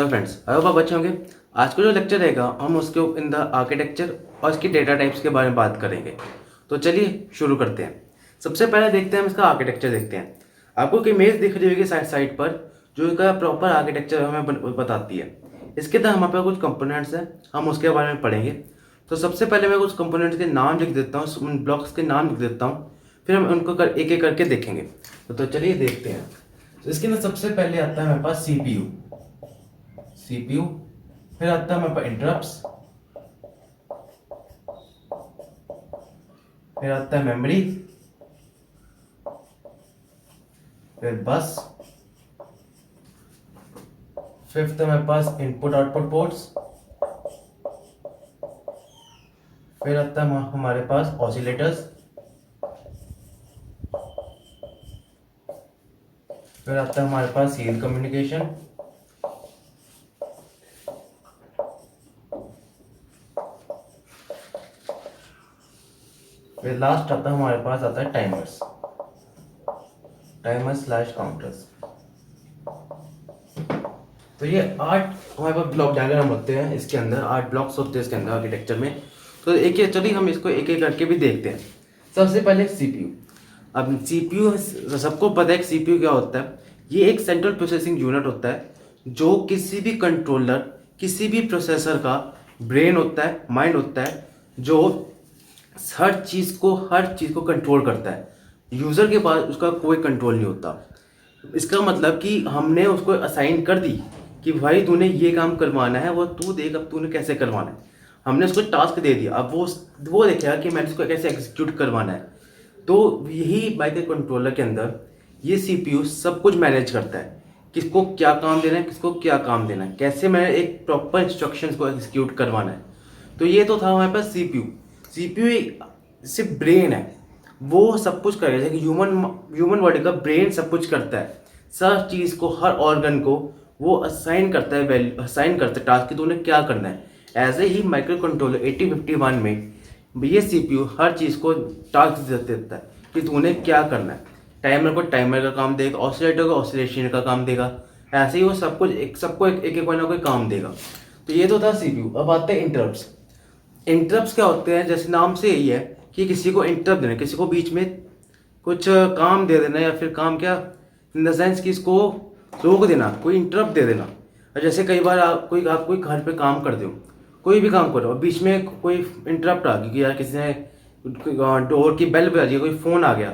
Hello friends, hello आप बच्चे होंगे। आज का जो लेक्चर रहेगा हम उसके इन द आर्किटेक्चर और इसकी डेटा टाइप्स के बारे में बात करेंगे। तो चलिए शुरू करते हैं। सबसे पहले देखते हैं हम इसका आर्किटेक्चर देखते हैं। आपको एक इमेज दिख रही होगी साइड पर जो इसका प्रॉपर आर्किटेक्चर हमें बताती है। इसके अंदर हमारे पास कुछ कंपोनेंट्स हैं, हम उसके बारे में पढ़ेंगे। तो सबसे पहले मैं कुछ कंपोनेंट्स के नाम लिख देता हूँ, उन ब्लॉक्स के नाम लिख देता हूँ, फिर हम उनको एक एक करके देखेंगे। तो चलिए देखते हैं। तो इसके अंदर सबसे पहले आता है हमारे पास सीपीयू, फिर आता है हमारे पास इंटरप्ट्स, फिर आता है मेमोरी, फिर बस, फिफ्थ हमारे पास इनपुट आउटपुट पोर्ट्स, फिर आता है हमारे पास ऑसिलेटर्स, फिर आता है हमारे पास सीरियल कम्युनिकेशन, फिर लास्ट आता है हमारे पास आता है टाइमर्स स्लैश काउंटर्स। तो ये 8 हमारे पास ब्लॉक डायग्राम होते हैं, इसके अंदर 8 ब्लॉक्स होते हैं इसके अंदर आर्किटेक्चर में। तो चलिए हम इसको एक एक करके भी देखते हैं। सबसे पहले सीपीयू। अब सीपीयू सबको पता है कि सीपीयू क्या होता है। ये एक सेंट्रल प्रोसेसिंग यूनिट होता है जो किसी भी कंट्रोलर, किसी भी प्रोसेसर का ब्रेन होता है, माइंड होता है, जो हर चीज़ को कंट्रोल करता है। यूज़र के पास उसका कोई कंट्रोल नहीं होता। इसका मतलब कि हमने उसको असाइन कर दी कि भाई तूने ये काम करवाना है, वो तू देख अब तूने कैसे करवाना है। हमने उसको टास्क दे दिया, अब वो देखेगा कि मैंने उसको कैसे एग्जीक्यूट करवाना है। तो यही माइक्रो कंट्रोलर के अंदर ये सीपीयू सब कुछ मैनेज करता है, किसको क्या काम देना है, किसको क्या काम देना है, कैसे मैंने एक प्रॉपर इंस्ट्रक्शंस को एग्जीक्यूट करवाना है। तो ये तो था हमारे पास सीपीयू सिर्फ ब्रेन है, वो सब कुछ करेगा। जैसे कि ह्यूमन बॉडी का ब्रेन सब कुछ करता है, सब चीज़ को, हर ऑर्गन को वो असाइन करता है, वैल्यू असाइन करता है टास्क कि तूने क्या करना है। ऐसे ही माइक्रो कंट्रोलर 8051 में ये सीपीयू हर चीज़ को टास्क देता है कि तूने क्या करना है। टाइमर को टाइमर का काम देगा, ऑसिलेटर को ऑसिलेशन का काम देगा। ऐसे ही वो सब कुछ सबको एक कोई ना कोई काम देगा। तो ये तो था सीपीयू। अब आते हैं इंटरप्ट्स। इंटरप्ट्स क्या होते हैं, जैसे नाम से यही है कि किसी को इंटरप्ट देना, किसी को बीच में कुछ काम दे देना, या फिर काम क्या इन द सेंस कि इसको रोक देना, कोई इंटरप्ट दे देना। और जैसे कई बार आप कोई घर पे काम कर दो, कोई भी काम करो, बीच में कोई इंटरप्ट आ गई कि यार किसी ने डोर की बेल बजा दी, कोई फ़ोन आ गया,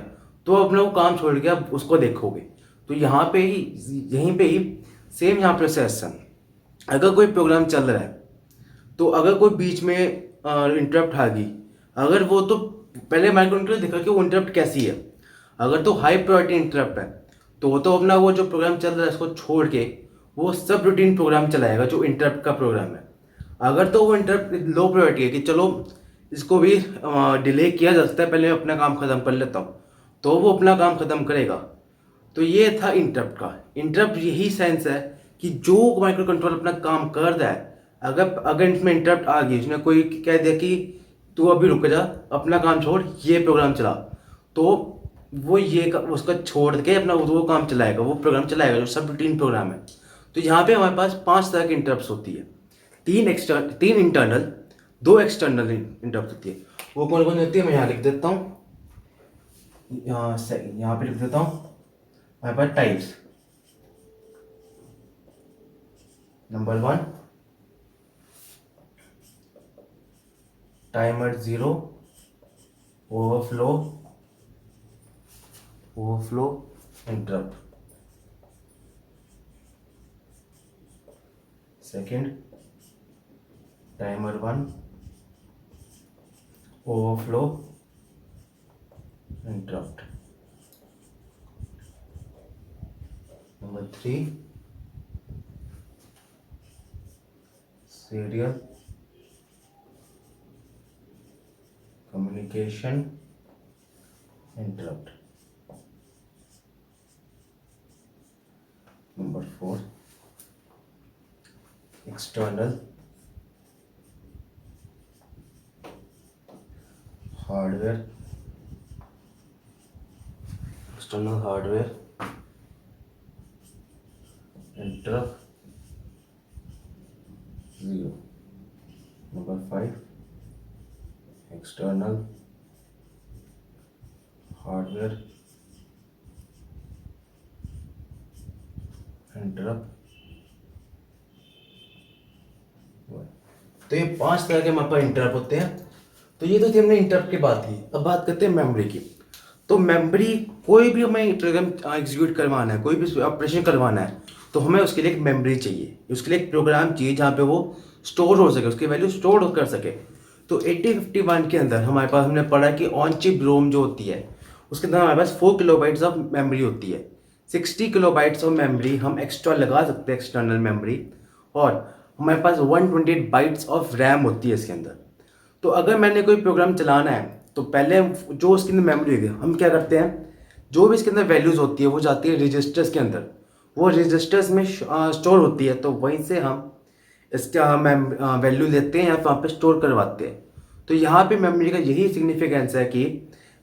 तो अपना वो काम छोड़ के आप उसको देखोगे। तो यहाँ पे ही, यहीं पे ही सेम यहाँ प्रोसेस है। अगर कोई प्रोग्राम चल रहा है, तो अगर कोई बीच में इंटरप्ट आ गई, अगर वो तो पहले माइक्रो कंट्रोलर देखा कि वो इंटरप्ट कैसी है। अगर तो हाई प्रायोरिटी इंटरप्ट है तो वो तो अपना वो जो प्रोग्राम चल रहा है उसको छोड़ के वो सब रूटीन प्रोग्राम चलाएगा जो इंटरप्ट का प्रोग्राम है। अगर तो वो इंटरप्ट लो प्रायोरिटी है कि चलो इसको भी डिले किया जा सकता है, पहले मैं अपना काम ख़त्म कर लेता हूँ, तो वो अपना काम ख़त्म करेगा। तो ये था इंटरप्ट का। इंटरप्ट यही सेंस है कि जो माइक्रो कंट्रोलर अपना काम कर रहा है, अगर अगर इसमें इंटरप्ट आ गई, उसने कोई कह दिया कि तू अभी रुक जा, अपना काम छोड़, ये प्रोग्राम चला, तो वो उसका छोड़ के अपना वो काम चलाएगा, वो प्रोग्राम चलाएगा जो सब रूटीन प्रोग्राम है। तो यहाँ पे हमारे पास 5 तरह की इंटरप्ट होती है। 3 इंटरनल, 2 एक्सटर्नल इंटरप्ट होती है। वो कौन कौन होती है मैं यहाँ लिख देता हूँ, यहाँ पे लिख देता हूँ। हमारे पास types, number 1 timer 0, overflow interrupt. Second timer 1, overflow interrupt. Number 3 serial communication interrupt. Number 4 external hardware interrupt number 5 external hardware interrupt. तो ये 5 तरह के हमारे पास इंटरप्ट होते हैं। तो ये तो थी हमने इंटरप्ट की बात की। अब बात करते हैं मेमोरी की। तो मेमोरी, कोई भी हमें प्रोग्राम एग्जीक्यूट करवाना है, कोई भी ऑपरेशन करवाना है, तो हमें उसके लिए एक मेमोरी चाहिए, उसके लिए एक प्रोग्राम चाहिए जहाँ पे वो स्टोर हो सके, उसकी वैल्यू स्टोर कर सके। तो 8051 के अंदर हमारे पास हमने पढ़ा कि ऑन चिप रोम जो होती है उसके अंदर हमारे पास 4 किलोबाइट्स ऑफ मेमोरी होती है। 60 किलोबाइट्स ऑफ मेमोरी हम एक्स्ट्रा लगा सकते हैं, एक्सटर्नल मेमोरी। और हमारे पास 128 बाइट्स ऑफ रैम होती है इसके अंदर। तो अगर मैंने कोई प्रोग्राम चलाना है तो पहले जो उसके अंदर मेमोरी होगी, हम क्या करते हैं, जो भी इसके अंदर वैल्यूज़ होती है वो जाती है रजिस्टर्स के अंदर, वो रजिस्टर्स में स्टोर होती है। तो वहीं से हम इसका वैल्यू लेते हैं या वहाँ पे स्टोर करवाते हैं। तो यहाँ पे मेमोरी का यही सिग्निफिकेंस है कि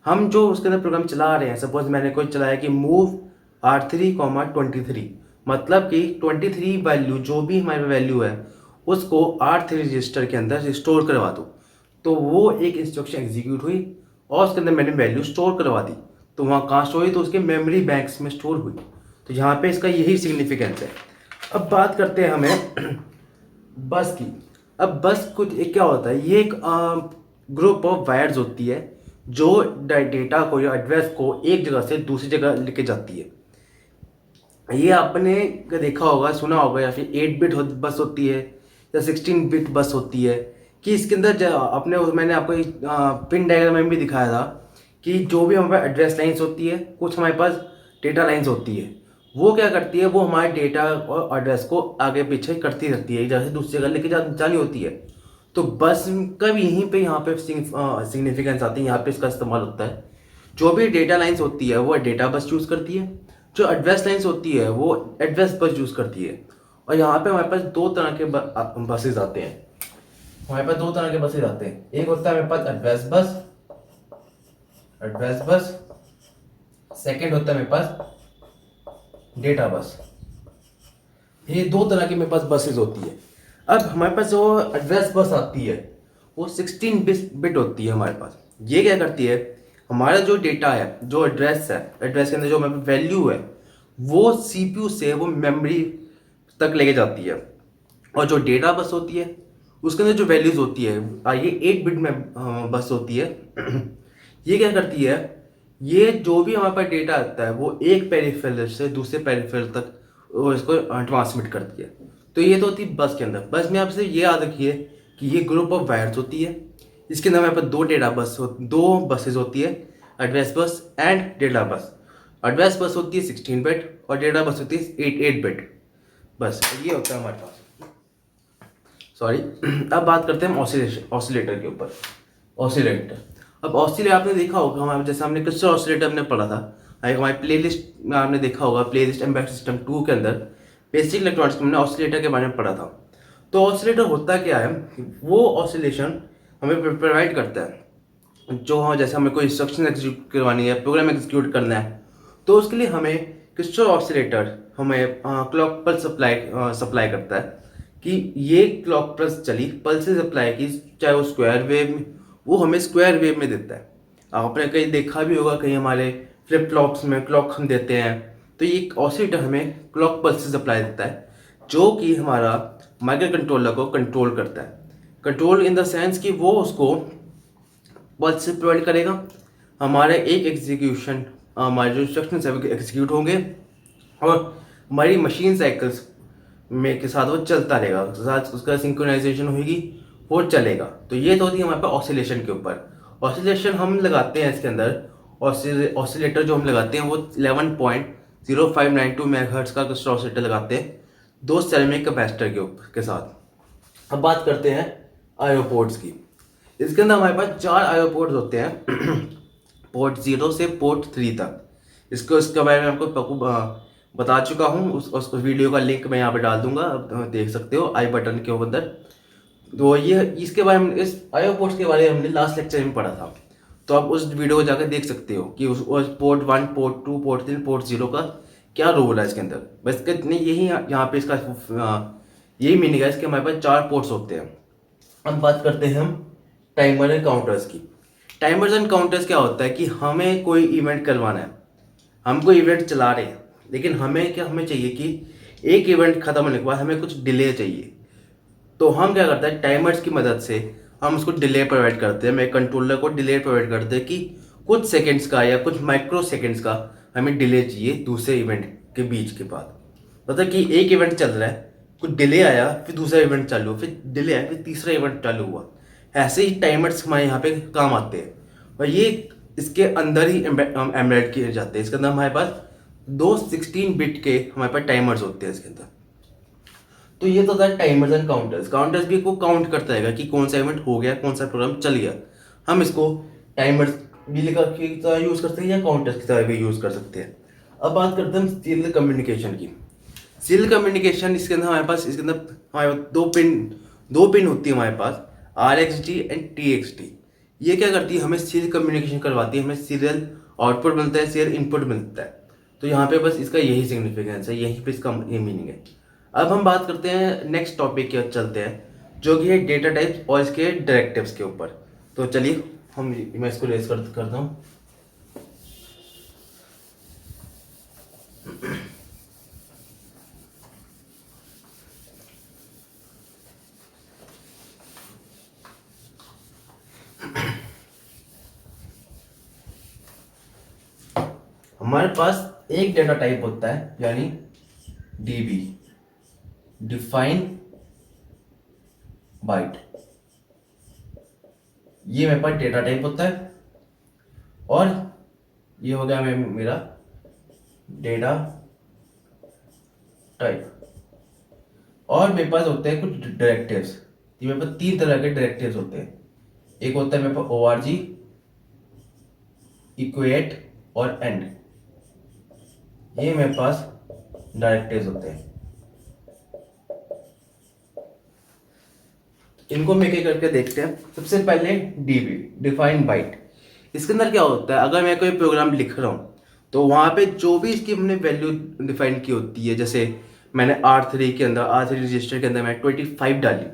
हम जो उसके अंदर प्रोग्राम चला रहे हैं, सपोज मैंने कोई चलाया कि मूव R3, 23, मतलब कि 23 वैल्यू जो भी हमारी वैल्यू है उसको R3 रजिस्टर के अंदर स्टोर करवा दो। तो वो एक इंस्ट्रक्शन एग्जीक्यूट हुई और उसके अंदर मैंने वैल्यू स्टोर करवा दी। तो वहाँ कहाँ स्टोर हुई, तो उसके मेमोरी बैंक्स में स्टोर हुई। तो यहाँ पे इसका यही सिग्निफिकेंस है। अब बात करते हैं हमें बस की। अब बस कुछ एक क्या होता है, ये एक ग्रुप ऑफ वायर्स होती है जो डेटा को या एड्रेस को एक जगह से दूसरी जगह लेके जाती है। ये आपने देखा होगा, सुना होगा, या फिर 8 बिट बस होती है या 16 बिट बस होती है। कि इसके अंदर अपने मैंने आपको एक पिन डायग्राम में भी दिखाया था कि जो भी हमारे पास एड्रेस लाइन्स होती है, कुछ हमारे पास डेटा लाइन्स होती है, वो क्या करती है, वो हमारे डेटा और एड्रेस को आगे पीछे करती रहती है, जैसे दूसरी जगह लेके जानी होती है। तो बस का भी यहीं पे यहाँ पे सिग्निफिकेंस आती है, यहाँ पे इसका इस्तेमाल होता है। जो भी डेटा लाइन्स होती है वो डेटा बस चूज़ करती है, जो एड्रेस लाइन्स होती है वो एड्रेस बस चूज़ करती है। और यहाँ पे हमारे पास दो तरह के बसेज आते हैं। हमारे पास दो तरह के बसेज आते हैं, एक होता है हमारे पास एड्रेस बस, सेकंड होता है मेरे पास डेटा बस। ये दो तरह की मेरे पास बसेज होती है। अब हमारे पास जो एड्रेस बस आती है वो 16 बिट होती है हमारे पास। ये क्या करती है, हमारा जो डेटा है, जो एड्रेस है, एड्रेस के अंदर जो हमारे वैल्यू है वो सीपीयू से वो मेमोरी तक लेके जाती है। और जो डेटा बस होती है उसके अंदर जो वैल्यूज होती है, ये 8 बिट में बस होती है। ये क्या करती है, ये जो भी हमारे पास डेटा आता है वो एक पेरिफेरल से दूसरे पेरिफेरल तक वो इसको ट्रांसमिट करती है। तो ये तो होती है बस के अंदर। बस में आपसे ये याद रखिए कि ये ग्रुप ऑफ वायर्स होती है, इसके अंदर हमारे पास दो बसेज होती है, address bus and data bus. Address bus होती है 16 बिट और डेटा बस होती है 8 बिट। बस ये होता है हमारे पास। सॉरी। अब बात करते हैं हम ऑसिलेटर के ऊपर। ऑसिलेटर, अब ऑसिलेटर आपने देखा होगा, हमारे जैसे हमने क्रिस्टल ऑसिलेटर हमने पढ़ा था, एक हमारी प्लेलिस्ट में आपने देखा होगा, प्लेलिस्ट एम्बेडेड सिस्टम 2 के अंदर बेसिक इलेक्ट्रॉनिक्स में हमने ऑसिलेटर के बारे में पढ़ा था। तो ऑसिलेटर होता क्या है, वो ऑसिलेशन हमें प्रोवाइड करता है। जो जैसे हमें कोई इंस्ट्रक्शन एग्जीक्यूट करवानी है, प्रोग्राम एग्जीक्यूट करना है, तो उसके लिए हमें क्रिस्टल ऑसिलेटर हमें क्लॉक पल्स सप्लाई करता है कि ये क्लॉक पल्स चली, पल्सेस अप्लाई की, चाहे वो स्क्वायर वेव में, वो हमें स्क्वायर वेव में देता है। आपने कहीं देखा भी होगा, कहीं हमारे फ्लिप फ्लॉप्स में क्लॉक हम देते हैं, तो ये ऑसिलेटर हमें क्लॉक पल्सेस अप्लाई देता है, जो कि हमारा माइक्रो कंट्रोलर को कंट्रोल करता है। कंट्रोल इन द सेंस कि वो उसको पल्स से प्रोवाइड करेगा, हमारे एक एग्जीक्यूशन, हमारे जो इंस्ट्रक्शन है वो एग्जीक्यूट होंगे और हमारी मशीन साइकिल्स में के साथ वो चलता रहेगा, साथ उसका सिंक्रोनाइजेशन होगी, वो चलेगा। तो ये तो होती है हमारे पास ऑसिलेशन के ऊपर। ऑसिलेशन हम लगाते हैं इसके अंदर, ऑसिलेटर जो हम लगाते हैं वो 11.0592 मेगाहर्ट्ज का ऑसिलेटर लगाते हैं 2 सेरेमिक कैपेसिटर के साथ। अब बात करते हैं आईओ पोर्ट्स की। इसके अंदर हमारे पास 4 आईओ पोर्ट्स होते हैं, पोर्ट 0 से पोर्ट 3 तक। इसके बारे में आपको बता चुका हूँ, उस वीडियो का लिंक मैं यहाँ पे डाल दूंगा, आप देख सकते हो आई बटन के अंदर। तो ये इसके बारे में, इस आईओ पोर्ट्स के बारे में हमने लास्ट लेक्चर में पढ़ा था, तो आप उस वीडियो को जाकर देख सकते हो कि उस पोर्ट 1, पोर्ट 2, पोर्ट 3, पोर्ट 0 का क्या रोल है इसके अंदर। बस इतने यही यहाँ पे इसका यही मीनिंग है इसके, हमारे पास 4 पोर्ट्स होते हैं। अब बात करते हैं हम टाइमर एंड काउंटर्स की। टाइमर्स एंड काउंटर्स क्या होता है कि हमें कोई इवेंट करवाना है, हम कोई इवेंट चला रहे हैं, लेकिन हमें चाहिए कि एक इवेंट खत्म होने के बाद हमें कुछ डिले चाहिए। तो हम क्या करते हैं, टाइमर्स की मदद से हम उसको डिले प्रोवाइड करते हैं। मैं कंट्रोलर को डिले प्रोवाइड करते हैं कि कुछ सेकंड्स का या कुछ माइक्रो सेकंड्स का हमें डिले चाहिए दूसरे इवेंट के बीच के बाद। मतलब कि एक इवेंट चल रहा है, कुछ डिले आया, फिर दूसरा इवेंट चालू हुआ, फिर डिले आया, फिर तीसरा इवेंट चालू हुआ। ऐसे ही टाइमर्स हमारे यहाँ पे काम आते हैं, और ये इसके अंदर ही एम्बेड किए जाते हैं। इसके अंदर हमारे पास दो 16 बिट के हमारे पास टाइमर्स होते हैं इसके अंदर। तो ये तो था टाइमर्स एंड काउंटर्स। काउंटर्स भी को काउंट करता है कि कौन सा इवेंट हो गया, कौन सा प्रोग्राम चल गया। हम इसको टाइमर्स भी लिखा की तरह यूज कर सकते हैं या काउंटर्स की तरह भी यूज कर सकते हैं। अब बात करते हैं सीरियल कम्युनिकेशन की। सीरियल कम्युनिकेशन इसके अंदर इसके अंदर हमारे पास दो पिन होती है हमारे पास, RxD एंड TxD। ये क्या करती है, हमें सीरियल कम्युनिकेशन करवाती है, हमें सीरियल आउटपुट मिलता है, सीरियल इनपुट मिलता है। तो यहाँ पे बस इसका यही सिग्निफिकेंस है, यहीं पे इसका ये मीनिंग है। अब हम बात करते हैं नेक्स्ट टॉपिक के चलते हैं, जो कि है डेटा टाइप्स और इसके डायरेक्टिव्स के ऊपर। तो चलिए मैं इसको रेस करता हूँ। हमारे पास एक डेटा टाइप होता है, यानी DB, डिफाइन बाइट। ये मेरे पास डेटा टाइप होता है, और ये हो गया मेरा डेटा टाइप। और मेरे पास होते हैं कुछ डायरेक्टिव्स। ये मेरे पास 3 तरह के डायरेक्टिव्स होते हैं। एक होता है मेरे पास ORG, इक्वेट और एंड। ये मेरे पास डायरेक्टिव्स होते हैं। इनको हम एक करके देखते हैं। सबसे पहले DB, डिफाइन बाइट। इसके अंदर क्या होता है, अगर मैं कोई प्रोग्राम लिख रहा हूँ तो वहाँ पे जो भी इसकी हमने वैल्यू डिफाइन की होती है, जैसे मैंने R3 के अंदर, R3 रजिस्टर के अंदर मैं 25 डाली,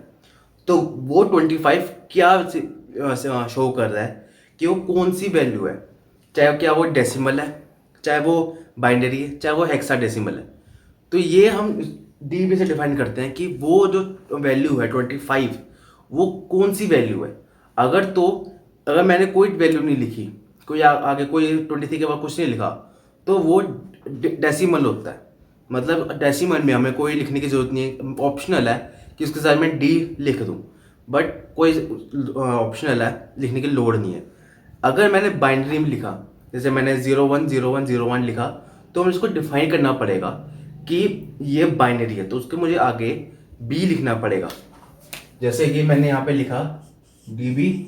तो वो 25 क्या शो कर रहा है कि वो कौन सी वैल्यू है, चाहे क्या वो डेसिमल है, चाहे वो बाइनरी है, चाहे वो हेक्साडेसिमल है। तो ये हम DB से डिफाइन करते हैं कि वो जो वैल्यू है 25, वो कौन सी वैल्यू है। अगर मैंने कोई वैल्यू नहीं लिखी, कोई आगे कोई 23 के बाद कुछ नहीं लिखा, तो वो डेसिमल होता है। मतलब डेसिमल में हमें कोई लिखने की जरूरत नहीं है, ऑप्शनल है कि उसके साथ में D लिख दूँ, बट कोई ऑप्शनल है, लिखने की लोड नहीं है। अगर मैंने बाइनरी में लिखा, जैसे मैंने 010101 लिखा, तो मुझे इसको डिफाइन करना पड़ेगा कि ये बाइनरी है, तो उसके मुझे आगे B लिखना पड़ेगा। जैसे कि मैंने यहाँ पे लिखा DB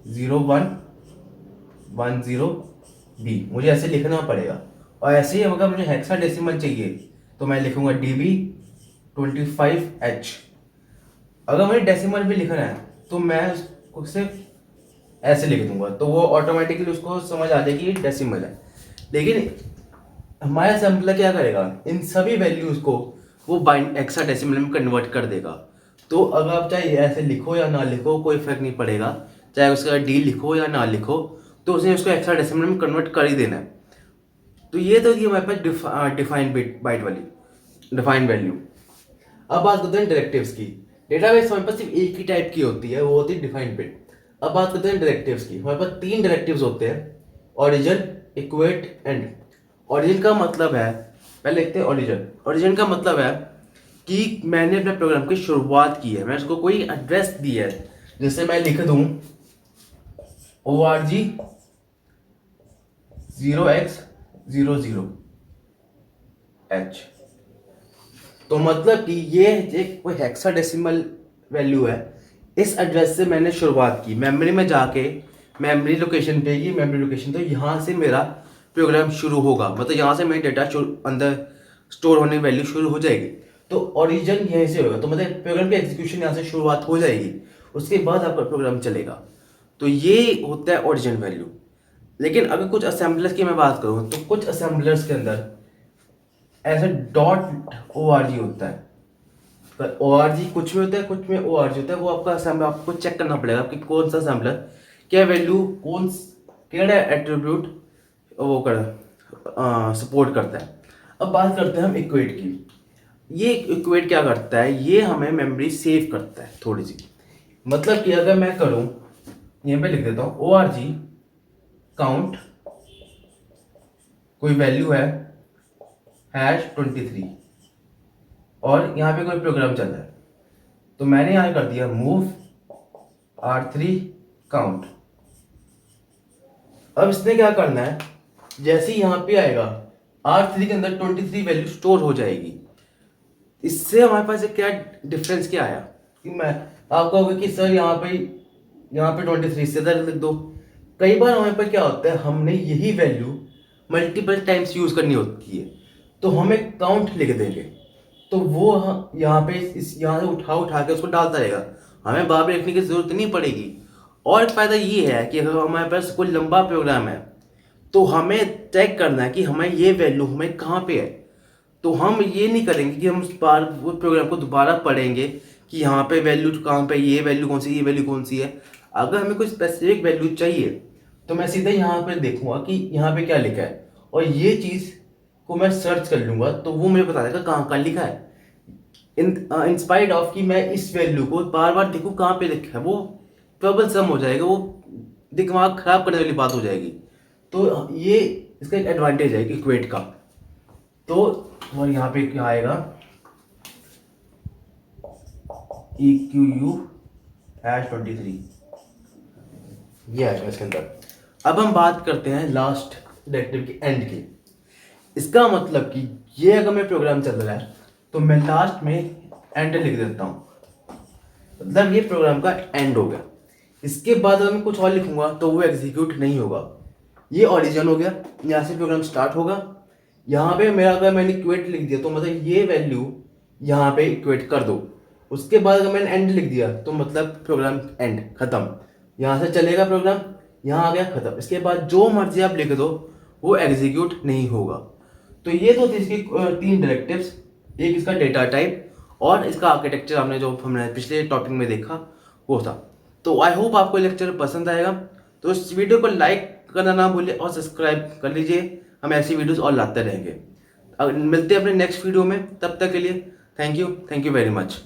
0110B, मुझे ऐसे लिखना पड़ेगा। और ऐसे ही अगर मुझे हेक्साडेसिमल चाहिए तो मैं लिखूंगा DB 25H। अगर मुझे डेसिमल भी लिखना है तो मैं उसको सिर्फ ऐसे लिख दूंगा, तो वो ऑटोमेटिकली उसको समझ आ जाएगी डेसिमल है। लेकिन हमारा असेंबलर क्या करेगा, इन सभी वैल्यूज को वो हेक्साडेसिमल में कन्वर्ट कर देगा। तो अगर आप चाहे ऐसे लिखो या ना लिखो, कोई फर्क नहीं पड़ेगा, चाहे उसका D लिखो या ना लिखो, तो उसने उसको हेक्साडेसिमल में कन्वर्ट कर ही देना है। तो ये तो थी हमारे पास डिफाइन बाइट वाली डिफाइन वैल्यू। अब बात करते हैं डायरेक्टिव्स की। डेटाबेस हमारे पास सिर्फ एक ही टाइप की होती है, वो होती है डिफाइन बिट। अब बात करते हैं डायरेक्टिव्स की। हमारे पास 3 डायरेक्टिव्स होते हैं, ओरिजिन, इक्वेट, एंड। ओरिजिन का मतलब है, पहले लिखते हैं ओरिजिन। ओरिजिन का मतलब है कि मैंने अपने प्रोग्राम की शुरुआत की है, मैं उसको कोई एड्रेस दिया है। जैसे मैं लिख दूं ORG 0x00H, तो मतलब कि ये एक कोई हेक्साडेसिमल वैल्यू है। इस एड्रेस से मैंने शुरुआत की, मेमोरी में जाके मेमोरी लोकेशन पे, ये मेमोरी लोकेशन, तो यहाँ से मेरा प्रोग्राम शुरू होगा। मतलब यहाँ से मेरी डेटा अंदर स्टोर होने की वैल्यू शुरू हो जाएगी। तो ओरिजिन यहीं से होगा, तो मतलब प्रोग्राम की एग्जीक्यूशन यहाँ से शुरुआत हो जाएगी, उसके बाद आपका प्रोग्राम चलेगा। तो ये होता है ओरिजिन वैल्यू। लेकिन अगर कुछ असेंबलर्स की मैं बात करूँ, तो कुछ असेंबलर्स के अंदर ऐसे .org होता है। पर ORG कुछ में होता है, कुछ में ORG होता है, वो आपका असेंबलर आपको चेक करना पड़ेगा कि कौन सा असेंबलर क्या वैल्यू कौन केड़ा एट्रीब्यूट वो कर सपोर्ट करता है। अब बात करते हैं हम इक्वेट की। ये इक्वेट क्या करता है, ये हमें मेमोरी सेव करता है थोड़ी सी। मतलब कि अगर मैं करूं, यहाँ पे लिख देता हूँ ORG काउंट, कोई वैल्यू है #23 और यहाँ पे कोई प्रोग्राम चल रहा है, तो मैंने यहाँ कर दिया मूव R3 काउंट। अब इसने क्या करना है, जैसे ही यहाँ पे आएगा R3 के अंदर 23 वैल्यू स्टोर हो जाएगी। इससे हमारे पास क्या डिफरेंस क्या आया कि मैं आपको होगा कि सर यहाँ पे 23 से इधर लिख दो। कई बार हमारे पास क्या होता है, हमने यही वैल्यू मल्टीपल टाइम्स यूज करनी होती है, तो हमें काउंट लिख देंगे, तो वो यहाँ पे यहाँ से उठा के उसको डालता रहेगा, हमें बार बार लिखने की जरूरत नहीं पड़ेगी। और एक फायदा ये है कि अगर हमारे पास कोई लंबा प्रोग्राम है तो हमें चेक करना है कि हमें ये वैल्यू हमें कहाँ पे है, तो हम ये नहीं करेंगे कि हम उस बार वो प्रोग्राम को दोबारा पढ़ेंगे कि यहाँ पे वैल्यू कहाँ पे, ये वैल्यू कौन सी, ये वैल्यू कौन सी है। अगर हमें कोई स्पेसिफिक वैल्यू चाहिए तो मैं सीधे यहाँ पे देखूंगा कि यहाँ पे क्या लिखा है, और ये चीज़ को मैं सर्च कर लूंगा तो वो मुझे बता देगा कहाँ कहाँ लिखा है। इन स्पाइट ऑफ कि मैं इस वैल्यू को बार बार देखूँ कहाँ पे लिखा है, वो ट्रबल सम हो जाएगा, वो दिमाग खराब करने वाली बात हो जाएगी। तो ये इसका एक एडवांटेज है इक्वेट का। तो और यहाँ पे क्या आएगा, EQU #23 ये आएगा इसके अंदर। अब हम बात करते हैं लास्ट डायरेक्टिव के एंड की। इसका मतलब कि ये अगर मैं प्रोग्राम चल रहा है तो मैं लास्ट में एंड लिख देता हूँ, मतलब ये प्रोग्राम का एंड हो गया। इसके बाद अगर मैं कुछ और लिखूंगा तो वो एग्जीक्यूट नहीं होगा। ये ओरिजिन हो गया, यहाँ से प्रोग्राम स्टार्ट होगा। यहाँ पे मेरा अगर मैंने इक्वेट लिख दिया तो मतलब ये वैल्यू यहाँ पे इक्वेट कर दो। उसके बाद अगर मैंने एंड लिख दिया तो मतलब प्रोग्राम एंड खत्म, यहाँ से चलेगा प्रोग्राम, यहाँ आ गया खत्म। इसके बाद जो मर्जी आप लिख दो वो एग्जीक्यूट नहीं होगा। तो ये तो थी इसकी 3 डायरेक्टिव्स, एक इसका डेटा टाइप और इसका आर्किटेक्चर हमने जो हमने पिछले टॉपिक में देखा वो था। तो आई होप आपको लेक्चर पसंद आएगा, तो इस वीडियो को लाइक करना ना भूलिए और सब्सक्राइब कर लीजिए। हम ऐसी वीडियोस और लाते रहेंगे। मिलते हैं अपने नेक्स्ट वीडियो में, तब तक के लिए थैंक यू वेरी मच।